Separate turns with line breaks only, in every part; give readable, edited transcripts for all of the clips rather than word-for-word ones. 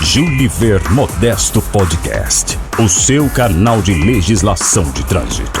Juliver Modesto Podcast, o seu canal de legislação de trânsito.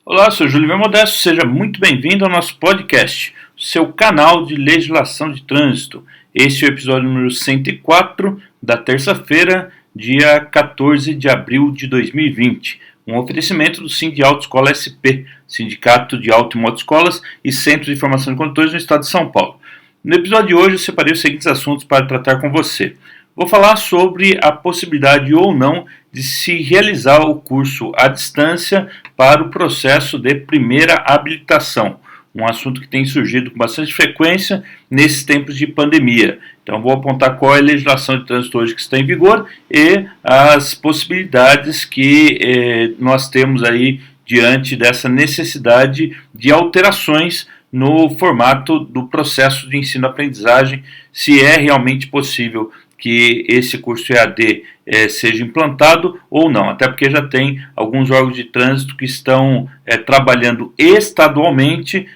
Olá, sou Juliver Modesto, seja muito bem-vindo ao nosso podcast, o seu canal de legislação de trânsito. Este é o episódio número 104 da terça-feira, dia 14 de abril de 2020. Um oferecimento do Sind Autoescola SP, Sindicato de Auto e Motoescolas e Centro de Formação de Condutores no estado de São Paulo. No episódio de hoje eu separei os seguintes assuntos para tratar com você. Vou falar sobre a possibilidade ou não de se realizar o curso à distância para o processo de primeira habilitação. Um assunto que tem surgido com bastante frequência nesses tempos de pandemia. Então vou apontar qual é a legislação de trânsito hoje que está em vigor e as possibilidades que nós temos aí diante dessa necessidade de alterações no formato do processo de ensino-aprendizagem, se é realmente possível que esse curso EAD seja implantado ou não, até porque já tem alguns órgãos de trânsito que estão trabalhando estadualmente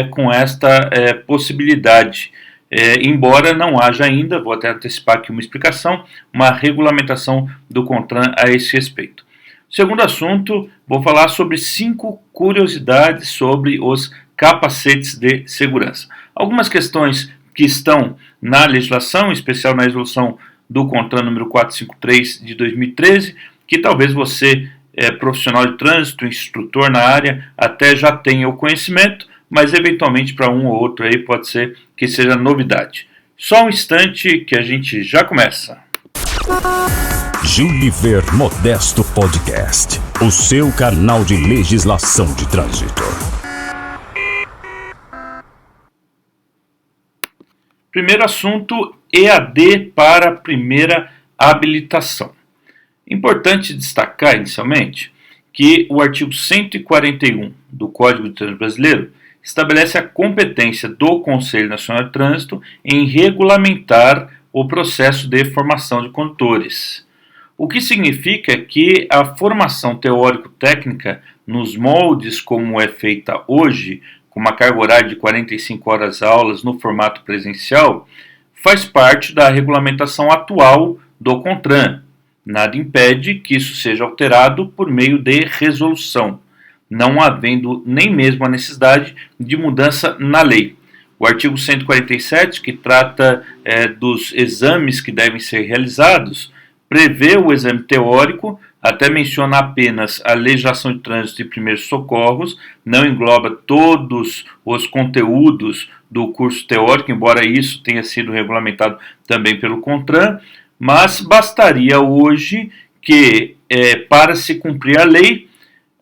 com esta possibilidade, embora não haja ainda, vou até antecipar aqui uma explicação, uma regulamentação do CONTRAN a esse respeito. Segundo assunto, vou falar sobre 5 curiosidades sobre os capacetes de segurança. Algumas questões que estão na legislação, em especial na resolução do CONTRAN número 453 de 2013, que talvez você, profissional de trânsito, instrutor na área, até já tenha o conhecimento, mas eventualmente para um ou outro aí pode ser que seja novidade. Só um instante que a gente já começa.
Juliver Modesto Podcast, o seu canal de legislação de trânsito.
Primeiro assunto, EAD para primeira habilitação. Importante destacar inicialmente que o artigo 141 do Código de Trânsito Brasileiro estabelece a competência do Conselho Nacional de Trânsito em regulamentar o processo de formação de condutores. O que significa que a formação teórico-técnica nos moldes como é feita hoje, com uma carga horária de 45 horas aulas no formato presencial, faz parte da regulamentação atual do CONTRAN. Nada impede que isso seja alterado por meio de resolução, não havendo nem mesmo a necessidade de mudança na lei. O artigo 147, que trata dos exames que devem ser realizados, prevê o exame teórico, até menciona apenas a legislação de trânsito e primeiros socorros, não engloba todos os conteúdos do curso teórico, embora isso tenha sido regulamentado também pelo CONTRAN, mas bastaria hoje que, para se cumprir a lei,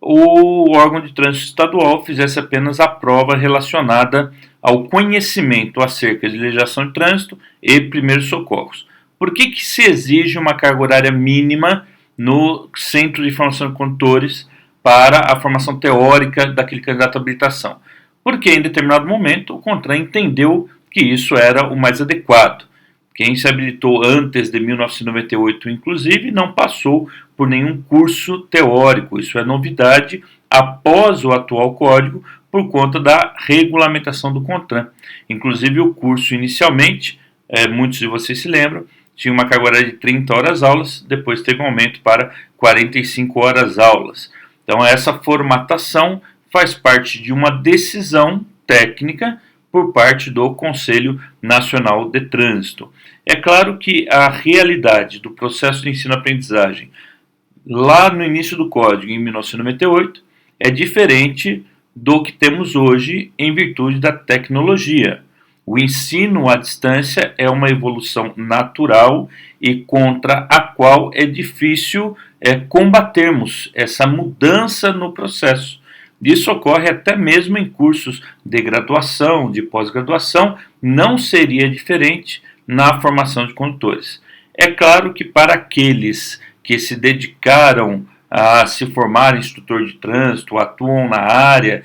o órgão de trânsito estadual fizesse apenas a prova relacionada ao conhecimento acerca de legislação de trânsito e primeiros socorros. Por que se exige uma carga horária mínima no Centro de Formação de Condutores para a formação teórica daquele candidato à habilitação? Porque em determinado momento o CONTRAN entendeu que isso era o mais adequado. Quem se habilitou antes de 1998, inclusive, não passou por nenhum curso teórico. Isso é novidade após o atual código por conta da regulamentação do CONTRAN. Inclusive o curso inicialmente, muitos de vocês se lembram, tinha uma carga horária de 30 horas aulas, depois teve um aumento para 45 horas aulas. Então essa formatação faz parte de uma decisão técnica por parte do Conselho Nacional de Trânsito. É claro que a realidade do processo de ensino-aprendizagem lá no início do Código, em 1998, é diferente do que temos hoje em virtude da tecnologia. O ensino à distância é uma evolução natural e contra a qual é difícil combatermos essa mudança no processo. Isso ocorre até mesmo em cursos de graduação, de pós-graduação, não seria diferente na formação de condutores. É claro que para aqueles que se dedicaram a se formar instrutor de trânsito, atuam na área,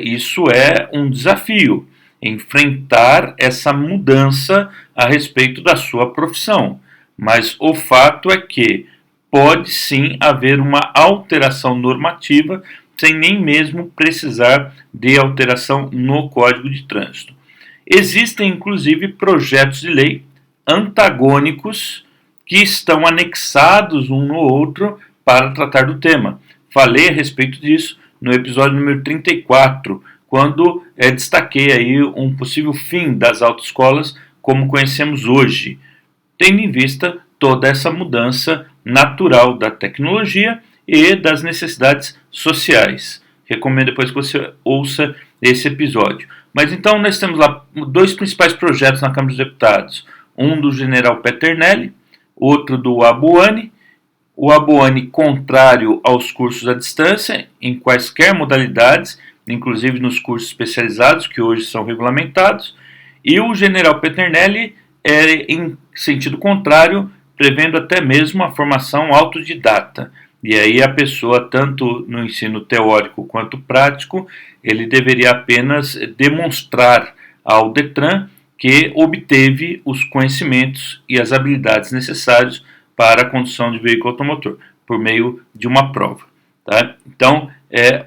isso é um desafio. Enfrentar essa mudança a respeito da sua profissão. Mas o fato é que pode sim haver uma alteração normativa sem nem mesmo precisar de alteração no Código de Trânsito. Existem, inclusive, projetos de lei antagônicos que estão anexados um no outro para tratar do tema. Falei a respeito disso no episódio número 34, quando destaquei aí um possível fim das autoescolas como conhecemos hoje, tendo em vista toda essa mudança natural da tecnologia e das necessidades sociais. Recomendo depois que você ouça esse episódio. Mas então nós temos lá dois principais projetos na Câmara dos Deputados. Um do general Peternelli, outro do Abuani. O Abuani contrário aos cursos à distância, em quaisquer modalidades, inclusive nos cursos especializados, que hoje são regulamentados. E o general Peternelli em sentido contrário, prevendo até mesmo a formação autodidata. E aí a pessoa, tanto no ensino teórico quanto prático, ele deveria apenas demonstrar ao Detran que obteve os conhecimentos e as habilidades necessários para a condução de veículo automotor, por meio de uma prova. Tá? Então,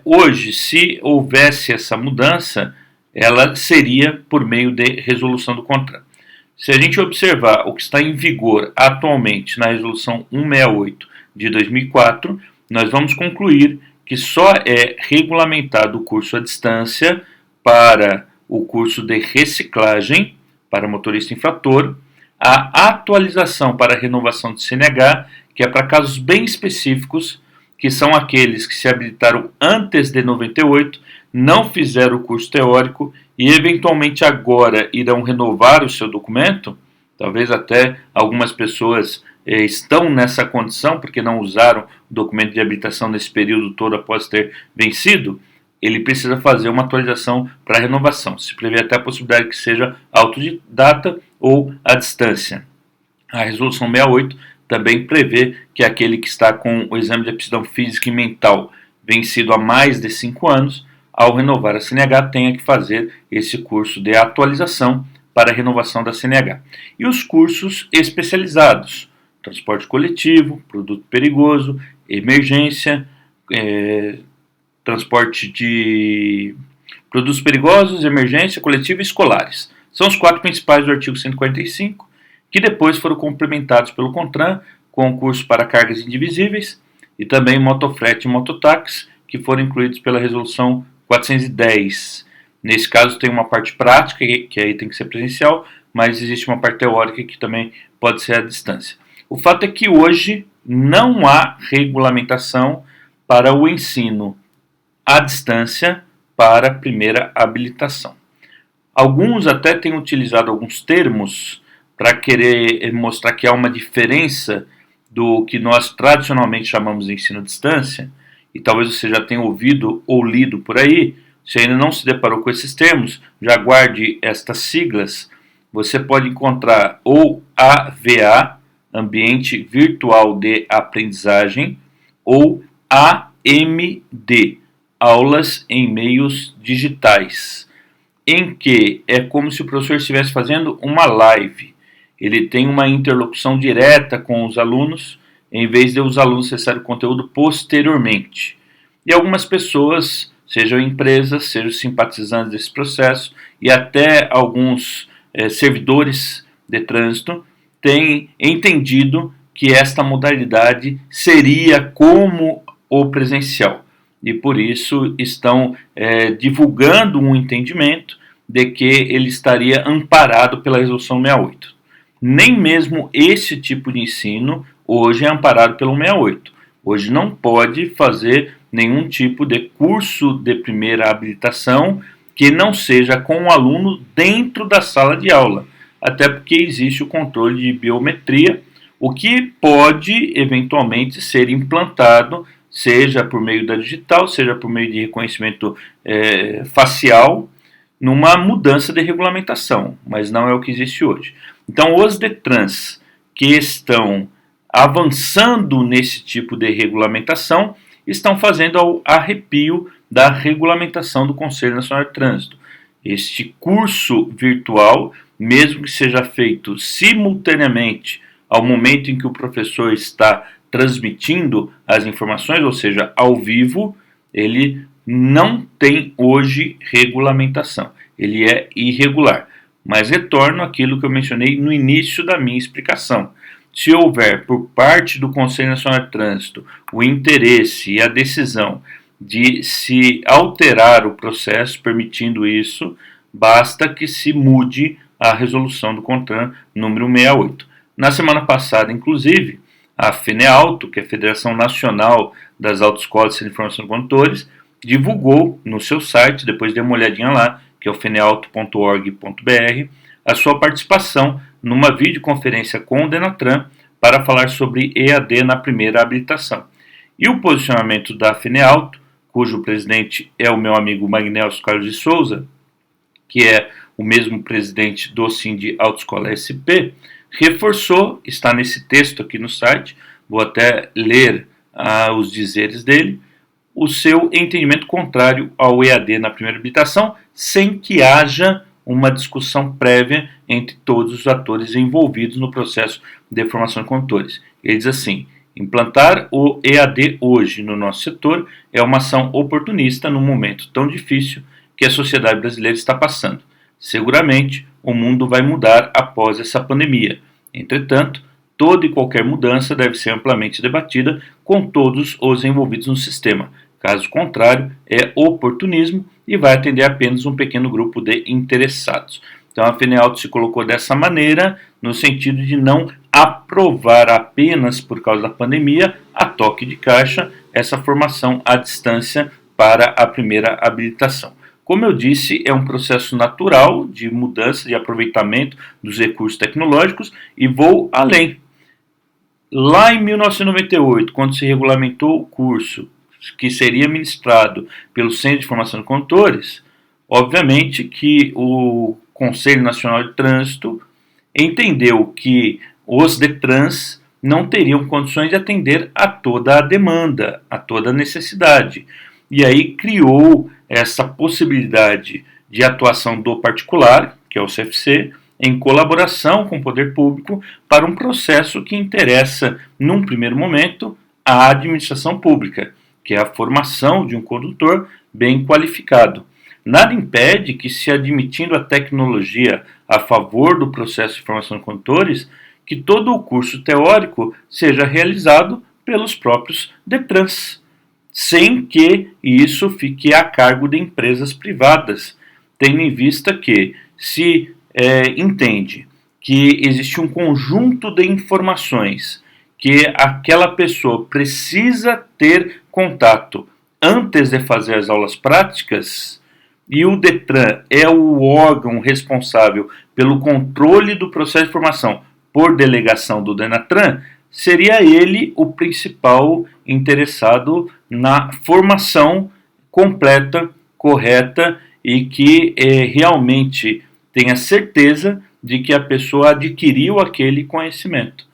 hoje, se houvesse essa mudança, ela seria por meio de resolução do CONTRAN. Se a gente observar o que está em vigor atualmente na resolução 168 de 2004, nós vamos concluir que só é regulamentado o curso à distância para o curso de reciclagem para motorista infrator, a atualização para a renovação do CNH, que é para casos bem específicos, que são aqueles que se habilitaram antes de 98, não fizeram o curso teórico e eventualmente agora irão renovar o seu documento. Talvez até algumas pessoas estão nessa condição porque não usaram o documento de habilitação nesse período todo após ter vencido. Ele precisa fazer uma atualização para renovação. Se prevê até a possibilidade que seja autodidata ou à distância. A resolução 68 também prevê que aquele que está com o exame de aptidão física e mental vencido há mais de 5 anos, ao renovar a CNH, tenha que fazer esse curso de atualização para a renovação da CNH. E os cursos especializados, transporte coletivo, produto perigoso, emergência, transporte de produtos perigosos, emergência, coletiva e escolares. São os 4 principais do artigo 145, que depois foram complementados pelo CONTRAN, com o curso para cargas indivisíveis, e também motofrete e mototáxi, que foram incluídos pela resolução 410. Nesse caso tem uma parte prática, que aí tem que ser presencial, mas existe uma parte teórica que também pode ser à distância. O fato é que hoje não há regulamentação para o ensino à distância para a primeira habilitação. Alguns até têm utilizado alguns termos para querer mostrar que há uma diferença do que nós tradicionalmente chamamos de ensino à distância, e talvez você já tenha ouvido ou lido por aí. Se ainda não se deparou com esses termos, já guarde estas siglas. Você pode encontrar ou AVA, Ambiente Virtual de Aprendizagem, ou AMD, Aulas em Meios Digitais, em que é como se o professor estivesse fazendo uma live. Ele tem uma interlocução direta com os alunos, em vez de os alunos acessarem o conteúdo posteriormente. E algumas pessoas, sejam empresas, sejam simpatizantes desse processo, e até alguns servidores de trânsito, têm entendido que esta modalidade seria como o presencial. E por isso estão divulgando um entendimento de que ele estaria amparado pela resolução 68. Nem mesmo esse tipo de ensino hoje é amparado pelo 68. Hoje não pode fazer nenhum tipo de curso de primeira habilitação que não seja com o aluno dentro da sala de aula, até porque existe o controle de biometria, o que pode eventualmente ser implantado, seja por meio da digital, seja por meio de reconhecimento facial, numa mudança de regulamentação, mas não é o que existe hoje. Então, os DETRANs que estão avançando nesse tipo de regulamentação estão fazendo ao arrepio da regulamentação do Conselho Nacional de Trânsito. Este curso virtual, mesmo que seja feito simultaneamente ao momento em que o professor está transmitindo as informações, ou seja, ao vivo, ele não tem hoje regulamentação. Ele é irregular. mas retorno àquilo que eu mencionei no início da minha explicação. Se houver por parte do Conselho Nacional de Trânsito o interesse e a decisão de se alterar o processo, permitindo isso, basta que se mude a resolução do CONTRAN número 68. Na semana passada, inclusive, a FENEAUTO, que é a Federação Nacional das Autoescolas de Informação de Condutores, divulgou no seu site, depois dê uma olhadinha lá, que é o feneauto.org.br, a sua participação numa videoconferência com o Denatran para falar sobre EAD na primeira habilitação. E o posicionamento da FENEAUTO, cujo presidente é o meu amigo Magnelso Carlos de Souza, que é o mesmo presidente do Sindi Autoescola SP, reforçou, está nesse texto aqui no site, vou até ler os dizeres dele, o seu entendimento contrário ao EAD na primeira habilitação, sem que haja uma discussão prévia entre todos os atores envolvidos no processo de formação de condutores. Ele diz assim: implantar o EAD hoje no nosso setor é uma ação oportunista num momento tão difícil que a sociedade brasileira está passando. Seguramente, o mundo vai mudar após essa pandemia. Entretanto, toda e qualquer mudança deve ser amplamente debatida com todos os envolvidos no sistema. Caso contrário, é oportunismo e vai atender apenas um pequeno grupo de interessados. Então, a FENEAUTO se colocou dessa maneira, no sentido de não aprovar apenas por causa da pandemia, a toque de caixa, essa formação à distância para a primeira habilitação. Como eu disse, é um processo natural de mudança, de aproveitamento dos recursos tecnológicos, e vou além. Lá em 1998, quando se regulamentou o curso que seria ministrado pelo Centro de Formação de Condutores, obviamente que o Conselho Nacional de Trânsito entendeu que os DETRANs não teriam condições de atender a toda a demanda, a toda a necessidade. E aí criou essa possibilidade de atuação do particular, que é o CFC, em colaboração com o poder público para um processo que interessa, num primeiro momento, a administração pública, que é a formação de um condutor bem qualificado. Nada impede que, se admitindo a tecnologia a favor do processo de formação de condutores, que todo o curso teórico seja realizado pelos próprios DETRANs, sem que isso fique a cargo de empresas privadas, tendo em vista que, se entende que existe um conjunto de informações que aquela pessoa precisa ter contato antes de fazer as aulas práticas, e o DETRAN é o órgão responsável pelo controle do processo de formação por delegação do DENATRAN, seria ele o principal interessado na formação completa, correta, e que realmente tenha certeza de que a pessoa adquiriu aquele conhecimento.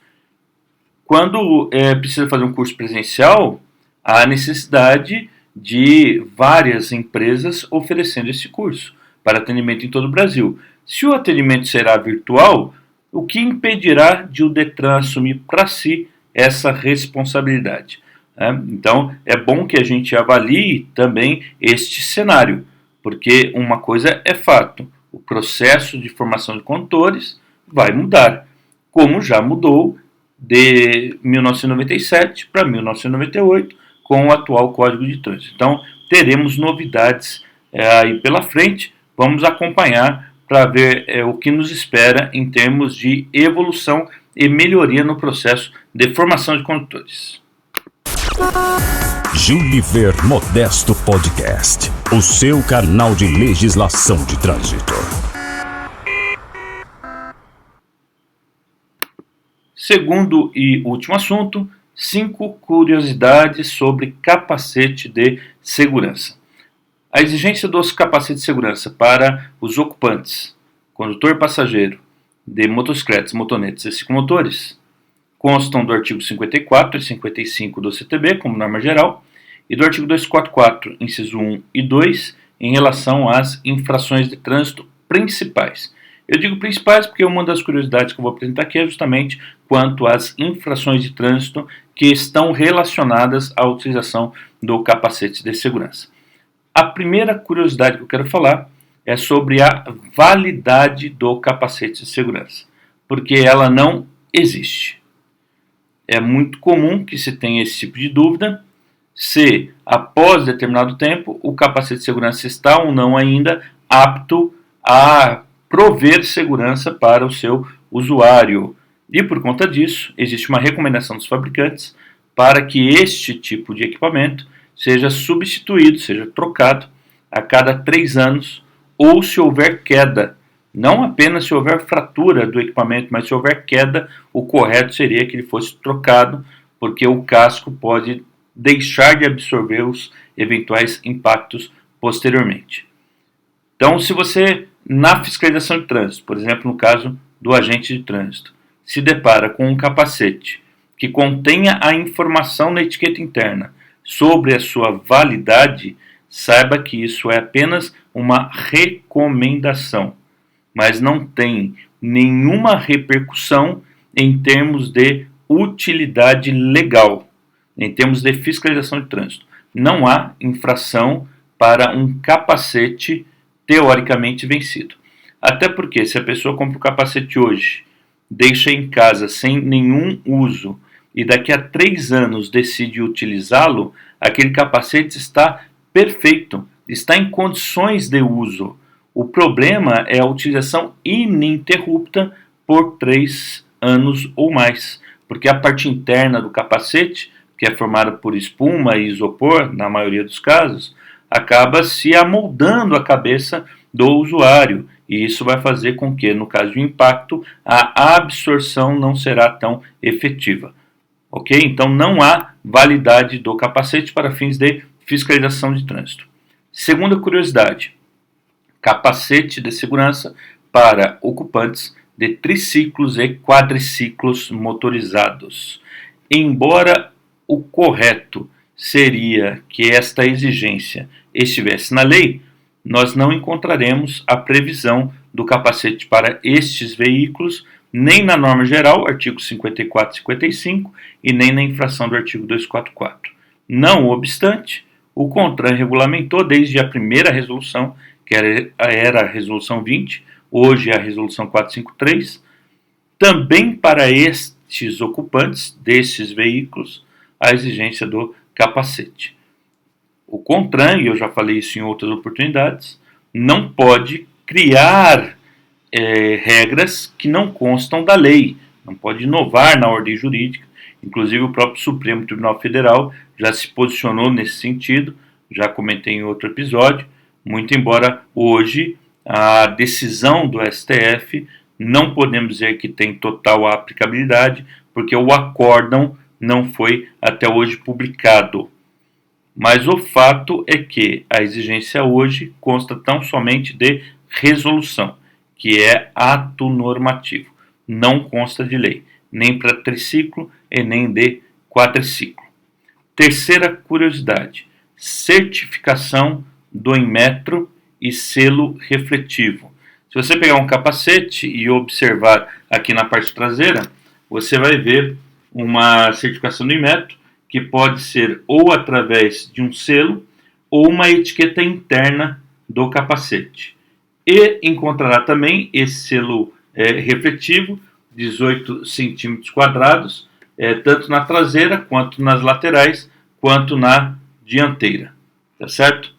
Quando precisa fazer um curso presencial, há necessidade de várias empresas oferecendo esse curso para atendimento em todo o Brasil. Se o atendimento será virtual, o que impedirá de o DETRAN assumir para si essa responsabilidade? Então, é bom que a gente avalie também este cenário, porque uma coisa é fato: o processo de formação de condutores vai mudar, como já mudou de 1997 para 1998, com o atual Código de Trânsito. Então, teremos novidades aí pela frente. Vamos acompanhar para ver o que nos espera em termos de evolução e melhoria no processo de formação de condutores.
Júniver Modesto Podcast, o seu canal de legislação de trânsito.
Segundo e último assunto, 5 curiosidades sobre capacete de segurança. A exigência dos capacetes de segurança para os ocupantes, condutor e passageiro, de motocicletas, motonetas e ciclomotores, constam do artigo 54 e 55 do CTB, como norma geral, e do artigo 244, inciso 1 e 2, em relação às infrações de trânsito principais. Eu digo principais porque uma das curiosidades que eu vou apresentar aqui é justamente quanto às infrações de trânsito que estão relacionadas à utilização do capacete de segurança. A primeira curiosidade que eu quero falar é sobre a validade do capacete de segurança, porque ela não existe. É muito comum que se tenha esse tipo de dúvida, se após determinado tempo o capacete de segurança está ou não ainda apto a prover segurança para o seu usuário. E por conta disso, existe uma recomendação dos fabricantes para que este tipo de equipamento seja substituído, seja trocado a cada 3 anos, ou se houver queda. Não apenas se houver fratura do equipamento, mas se houver queda, o correto seria que ele fosse trocado, porque o casco pode deixar de absorver os eventuais impactos posteriormente. Então, se você, na fiscalização de trânsito, por exemplo, no caso do agente de trânsito, se depara com um capacete que contenha a informação na etiqueta interna sobre a sua validade, saiba que isso é apenas uma recomendação, mas não tem nenhuma repercussão em termos de utilidade legal, em termos de fiscalização de trânsito. Não há infração para um capacete teoricamente vencido. Até porque, se a pessoa compra o capacete hoje, deixa em casa sem nenhum uso e daqui a 3 anos decide utilizá-lo, aquele capacete está perfeito, está em condições de uso. O problema é a utilização ininterrupta por 3 anos ou mais, porque a parte interna do capacete, que é formada por espuma e isopor, na maioria dos casos, acaba se amoldando a cabeça do usuário, e isso vai fazer com que, no caso de impacto, a absorção não será tão efetiva. Ok? Então não há validade do capacete para fins de fiscalização de trânsito. Segunda curiosidade: capacete de segurança para ocupantes de triciclos e quadriciclos motorizados. Embora o correto seria que esta exigência estivesse na lei, nós não encontraremos a previsão do capacete para estes veículos, nem na norma geral, artigo 54 e 55, e nem na infração do artigo 244. Não obstante, o CONTRAN regulamentou desde a primeira resolução, que era a resolução 20, hoje é a resolução 453, também para estes ocupantes desses veículos, a exigência do capacete. O CONTRAN, e eu já falei isso em outras oportunidades, não pode criar regras que não constam da lei, não pode inovar na ordem jurídica. Inclusive o próprio Supremo Tribunal Federal já se posicionou nesse sentido, já comentei em outro episódio, muito embora hoje a decisão do STF não podemos dizer que tem total aplicabilidade, porque o acórdão não foi até hoje publicado. Mas o fato é que a exigência hoje consta tão somente de resolução, que é ato normativo, não consta de lei, nem para triciclo e nem de quadriciclo. Terceira curiosidade: certificação do Inmetro e selo refletivo. Se você pegar um capacete e observar aqui na parte traseira, você vai ver uma certificação do Inmetro, que pode ser ou através de um selo ou uma etiqueta interna do capacete. E encontrará também esse selo refletivo, 18 centímetros quadrados, tanto na traseira, quanto nas laterais, quanto na dianteira. Tá certo?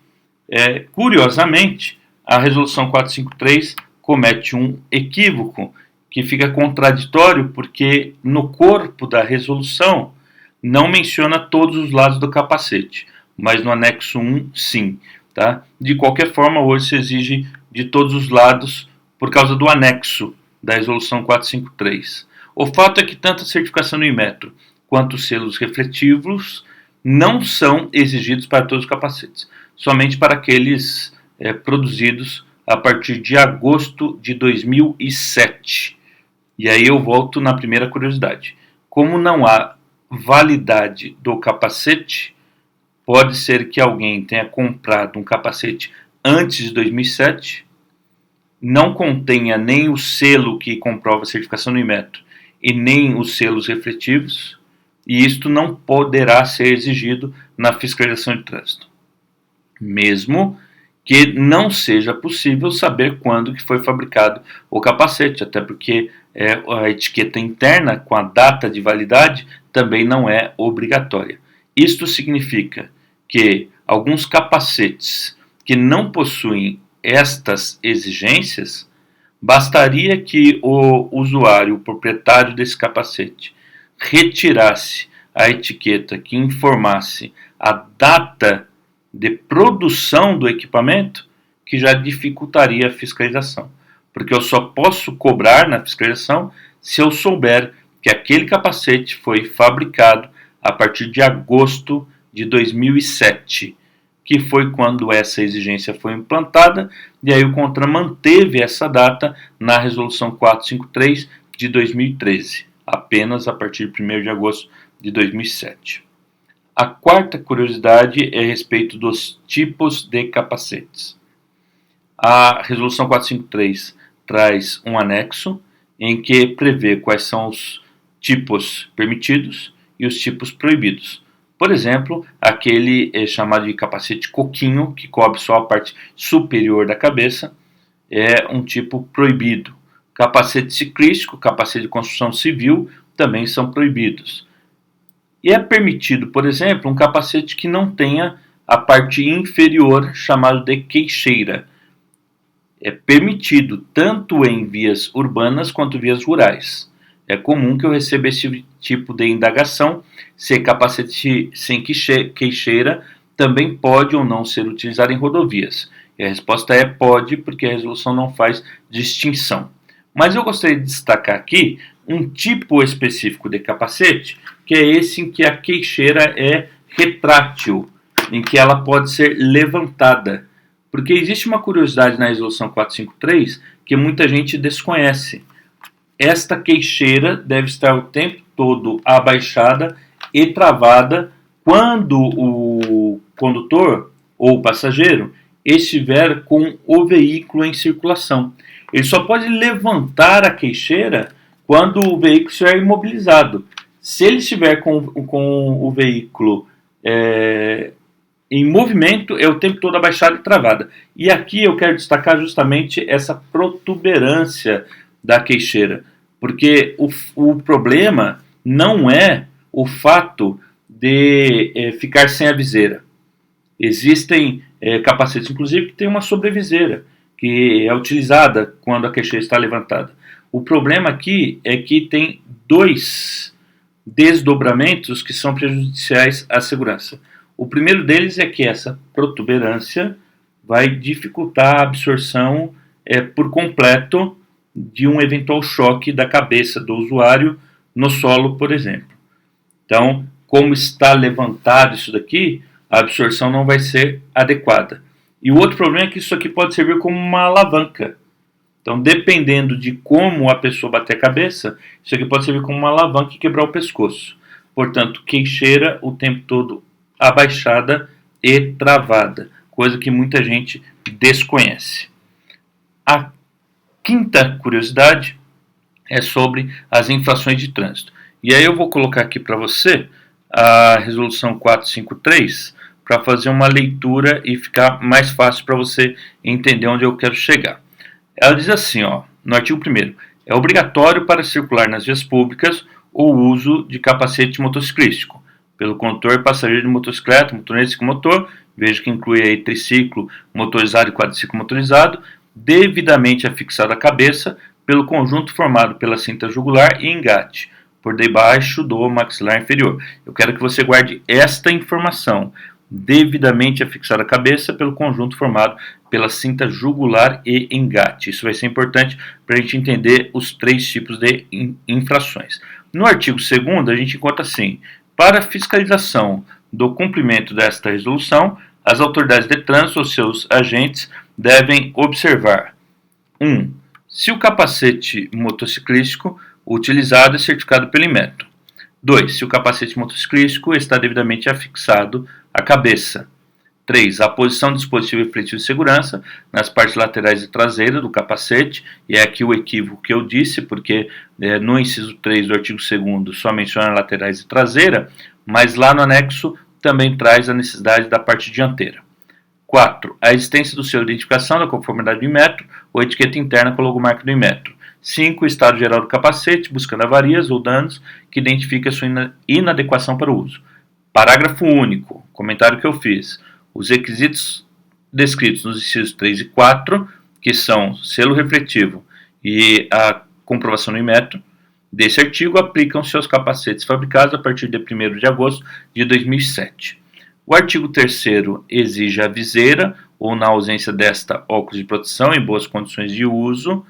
Curiosamente, a resolução 453 comete um equívoco que fica contraditório, porque no corpo da resolução não menciona todos os lados do capacete, mas no anexo 1 sim. Tá? De qualquer forma, hoje se exige de todos os lados por causa do anexo da resolução 453. O fato é que tanto a certificação do Inmetro quanto os selos refletivos não são exigidos para todos os capacetes, somente para aqueles produzidos a partir de agosto de 2007. E aí eu volto na primeira curiosidade. Como não há validade do capacete, pode ser que alguém tenha comprado um capacete antes de 2007, não contenha nem o selo que comprova a certificação do Inmetro e nem os selos refletivos, e isto não poderá ser exigido na fiscalização de trânsito. Mesmo que não seja possível saber quando que foi fabricado o capacete, até porque a etiqueta interna com a data de validade também não é obrigatória. Isto significa que alguns capacetes que não possuem estas exigências, bastaria que o usuário, o proprietário desse capacete, retirasse a etiqueta que informasse a data de produção do equipamento, que já dificultaria a fiscalização. Porque eu só posso cobrar na fiscalização se eu souber que aquele capacete foi fabricado a partir de agosto de 2007, que foi quando essa exigência foi implantada, e aí o CONTRAN manteve essa data na Resolução 453 de 2013, apenas a partir de 1º de agosto de 2007. A quarta curiosidade é a respeito dos tipos de capacetes. A Resolução 453 traz um anexo em que prevê quais são os tipos permitidos e os tipos proibidos. Por exemplo, aquele chamado de capacete coquinho, que cobre só a parte superior da cabeça, é um tipo proibido. Capacete ciclístico, capacete de construção civil, também são proibidos. E é permitido, por exemplo, um capacete que não tenha a parte inferior, chamado de queixeira. É permitido tanto em vias urbanas quanto vias rurais. É comum que eu receba esse tipo de indagação, se capacete sem queixeira também pode ou não ser utilizado em rodovias. E a resposta é pode, porque a resolução não faz distinção. Mas eu gostaria de destacar aqui um tipo específico de capacete, que é esse em que a queixeira é retrátil, em que ela pode ser levantada. Porque existe uma curiosidade na Resolução 453 que muita gente desconhece. Esta queixeira deve estar o tempo todo abaixada e travada quando o condutor ou o passageiro estiver com o veículo em circulação. Ele só pode levantar a queixeira quando o veículo estiver imobilizado. Se ele estiver com o veículo em movimento, é o tempo todo abaixada e travada. E aqui eu quero destacar justamente essa protuberância da queixeira, porque o problema não é o fato de ficar sem a viseira. Existem capacetes, inclusive, que tem uma sobreviseira, que é utilizada quando a queixeira está levantada. O problema aqui é que tem dois desdobramentos que são prejudiciais à segurança. O primeiro deles é que essa protuberância vai dificultar a absorção por completo de um eventual choque da cabeça do usuário no solo, por exemplo. Então, como está levantado isso daqui, a absorção não vai ser adequada. E o outro problema é que isso aqui pode servir como uma alavanca. Então, dependendo de como a pessoa bater a cabeça, isso aqui pode servir como uma alavanca e quebrar o pescoço. Portanto, queixeira o tempo todo abaixada e travada, coisa que muita gente desconhece. A quinta curiosidade é sobre as infrações de trânsito. E aí eu vou colocar aqui para você a Resolução 453 para fazer uma leitura e ficar mais fácil para você entender onde eu quero chegar. Ela diz assim, no artigo 1º, é obrigatório para circular nas vias públicas o uso de capacete motociclístico pelo condutor e passageiro de motocicleta, motorista e ciclomotor, veja que inclui aí triciclo motorizado e quadriciclo motorizado, devidamente afixado à cabeça pelo conjunto formado pela cinta jugular e engate, por debaixo do maxilar inferior. Eu quero que você guarde esta informação, devidamente afixado à cabeça pelo conjunto formado pela cinta jugular e engate. Isso vai ser importante para a gente entender os três tipos de infrações. No artigo 2º, a gente encontra assim: para fiscalização do cumprimento desta resolução, as autoridades de trânsito ou seus agentes devem observar 1. Se o capacete motociclístico utilizado é certificado pelo Inmetro. 2. Se o capacete motociclístico está devidamente afixado à cabeça. 3. A posição do dispositivo refletivo de segurança nas partes laterais e traseiras do capacete, e é aqui o equívoco que eu disse, porque no inciso 3 do artigo 2º só menciona laterais e traseira, mas lá no anexo também traz a necessidade da parte dianteira. 4. A existência do selo de identificação da conformidade do Inmetro ou etiqueta interna com a logomarca do Inmetro. 5. O estado geral do capacete, buscando avarias ou danos que identifiquem a sua inadequação para o uso. Parágrafo único. Comentário que eu fiz. Os requisitos descritos nos incisos 3 e 4, que são selo refletivo e a comprovação do Inmetro, desse artigo aplicam-se aos capacetes fabricados a partir de 1º de agosto de 2007. O artigo 3º exige a viseira, ou na ausência desta, óculos de proteção em boas condições de uso.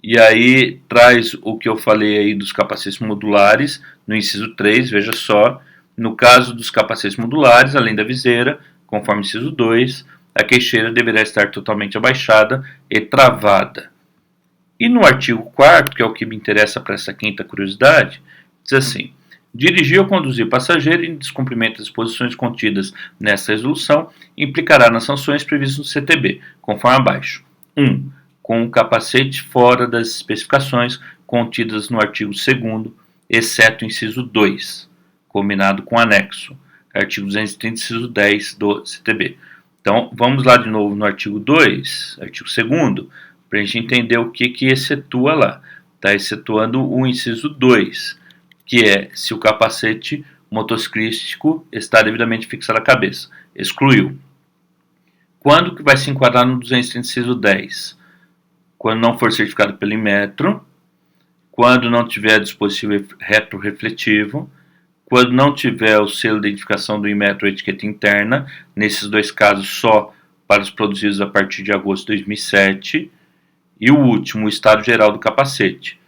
E aí traz o que eu falei aí dos capacetes modulares, no inciso 3, veja só. No caso dos capacetes modulares, além da viseira, conforme inciso 2, a queixeira deverá estar totalmente abaixada e travada. E no artigo 4º, que é o que me interessa para essa quinta curiosidade, diz assim: dirigir ou conduzir passageiro em descumprimento das disposições contidas nesta resolução implicará nas sanções previstas no CTB, conforme abaixo. 1. Com o capacete fora das especificações contidas no artigo 2º, exceto o inciso 2, combinado com o anexo, artigo 230, inciso 10 do CTB. Então, vamos lá de novo no artigo 2, artigo 2º, para a gente entender o que excetua lá. Está excetuando o inciso 2, que é se o capacete motociclístico está devidamente fixado à cabeça. Excluiu. Quando que vai se enquadrar no 230, inciso 10? Quando não for certificado pelo Inmetro, quando não tiver dispositivo retrorefletivo, quando não tiver o selo de identificação do Inmetro ou etiqueta interna, nesses dois casos só para os produzidos a partir de agosto de 2007, e o último, o estado geral do capacete,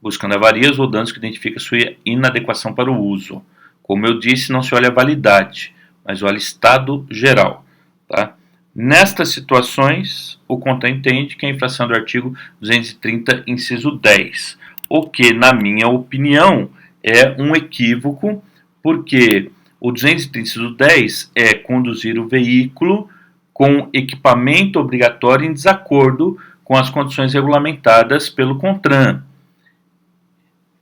buscando avarias ou danos que identificam sua inadequação para o uso. Como eu disse, não se olha a validade, mas olha estado geral. Tá? Nestas situações, o CONTRAN entende que a infração do artigo 230, inciso 10, o que, na minha opinião, é um equívoco, porque o 230, inciso 10 é conduzir o veículo com equipamento obrigatório em desacordo com as condições regulamentadas pelo CONTRAN.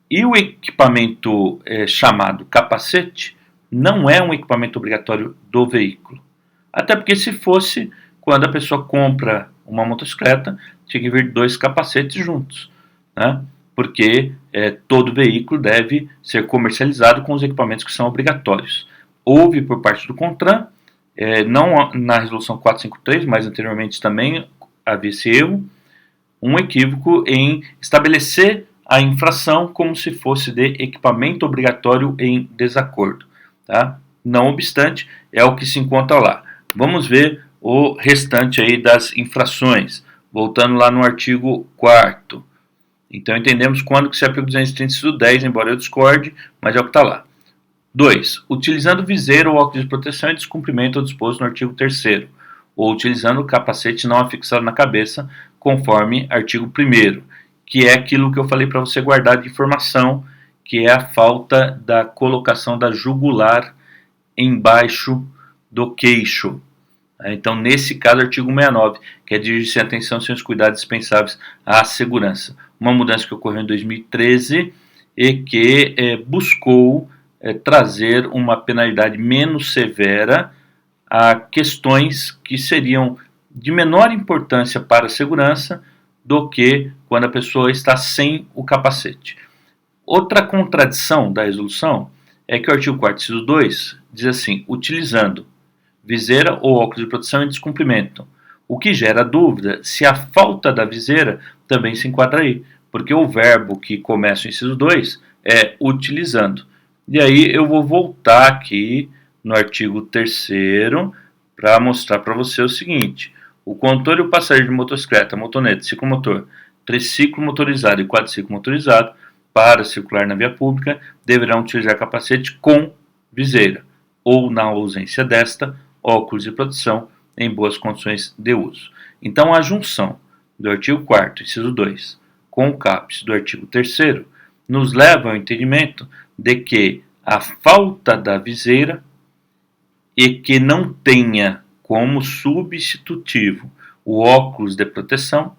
E o equipamento chamado capacete não é um equipamento obrigatório do veículo. Até porque se fosse, quando a pessoa compra uma motocicleta, tinha que vir 2 capacetes juntos, né? Porque todo veículo deve ser comercializado com os equipamentos que são obrigatórios. Houve por parte do CONTRAN, não na resolução 453, mas anteriormente também havia esse erro, um equívoco em estabelecer a infração como se fosse de equipamento obrigatório em desacordo. Tá? Não obstante, é o que se encontra lá. Vamos ver o restante aí das infrações. Voltando lá no artigo 4º. Então entendemos quando que se aplica o 230, inciso 10, embora eu discorde, mas é o que está lá. 2. Utilizando viseira ou óculos de proteção em descumprimento ao disposto no artigo 3º, ou utilizando o capacete não afixado na cabeça, conforme artigo 1º, que é aquilo que eu falei para você guardar de informação, que é a falta da colocação da jugular embaixo do queixo. Então, nesse caso, artigo 69, que é dirigir-se a atenção sem os cuidados dispensáveis à segurança. Uma mudança que ocorreu em 2013 e que buscou trazer uma penalidade menos severa a questões que seriam de menor importância para a segurança do que quando a pessoa está sem o capacete. Outra contradição da resolução é que o artigo 4º, inciso 2, diz assim: utilizando viseira ou óculos de proteção em descumprimento, o que gera dúvida se a falta da viseira também se enquadra aí, porque o verbo que começa o inciso 2 é utilizando. E aí eu vou voltar aqui no artigo 3º para mostrar para você o seguinte: o condutor e o passageiro de motocicleta, motonete, ciclomotor, triciclo motorizado e quadriciclo motorizado, para circular na via pública, deverão utilizar capacete com viseira, ou, na ausência desta, óculos de proteção em boas condições de uso. Então, a junção do artigo 4º, inciso 2, com o caput do artigo 3º, nos leva ao entendimento de que a falta da viseira e que não tenha como substitutivo o óculos de proteção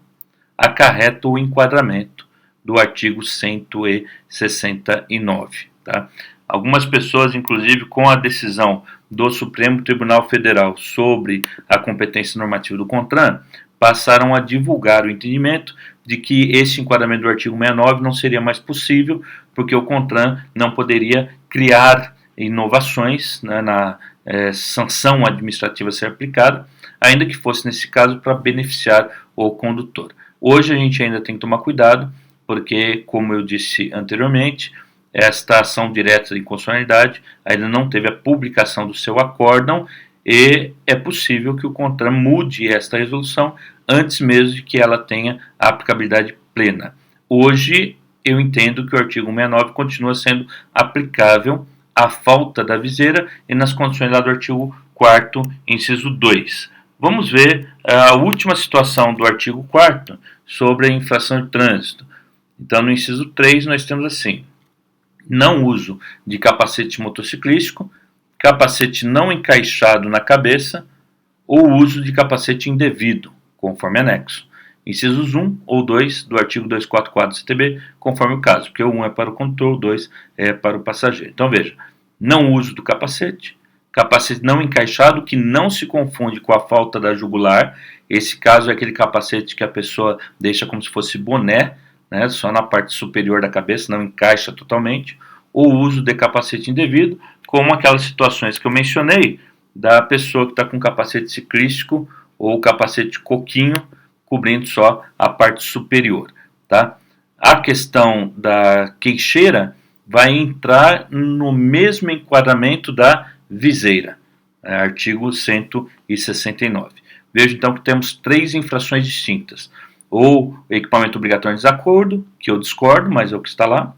acarreta o enquadramento do artigo 169. Tá? Algumas pessoas, inclusive, com a decisão do Supremo Tribunal Federal sobre a competência normativa do CONTRAN passaram a divulgar o entendimento de que esse enquadramento do artigo 69 não seria mais possível, porque o CONTRAN não poderia criar inovações, né, na sanção administrativa a ser aplicada, ainda que fosse nesse caso para beneficiar o condutor. Hoje a gente ainda tem que tomar cuidado, porque, como eu disse anteriormente, esta ação direta de inconstitucionalidade ainda não teve a publicação do seu acórdão e é possível que o CONTRAN mude esta resolução antes mesmo de que ela tenha a aplicabilidade plena. Hoje, eu entendo que o artigo 69 continua sendo aplicável à falta da viseira e nas condições lá do artigo 4º, inciso 2. Vamos ver a última situação do artigo 4º sobre a infração de trânsito. Então, no inciso 3, nós temos assim: não uso de capacete motociclístico, capacete não encaixado na cabeça ou uso de capacete indevido, conforme anexo. Incisos 1 ou 2 do artigo 244 do CTB, conforme o caso, porque o 1 é para o condutor, o 2 é para o passageiro. Então veja, não uso do capacete, capacete não encaixado, que não se confunde com a falta da jugular. Esse caso é aquele capacete que a pessoa deixa como se fosse boné, né, só na parte superior da cabeça, não encaixa totalmente, ou uso de capacete indevido, como aquelas situações que eu mencionei, da pessoa que está com capacete ciclístico ou capacete coquinho, cobrindo só a parte superior. Tá? A questão da queixeira vai entrar no mesmo enquadramento da viseira, artigo 169. Veja então que temos 3 infrações distintas: ou equipamento obrigatório em desacordo, que eu discordo, mas é o que está lá,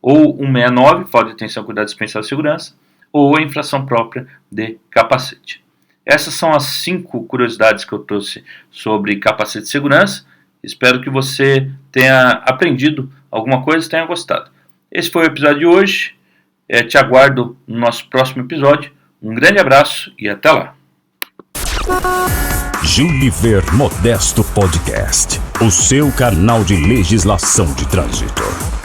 ou 169, falta de atenção, cuidado dispensado de segurança, ou a infração própria de capacete. Essas são as 5 curiosidades que eu trouxe sobre capacete de segurança. Espero que você tenha aprendido alguma coisa e tenha gostado. Esse foi o episódio de hoje. Te aguardo no nosso próximo episódio. Um grande abraço e até lá.
Juliver Modesto Podcast, o seu canal de legislação de trânsito.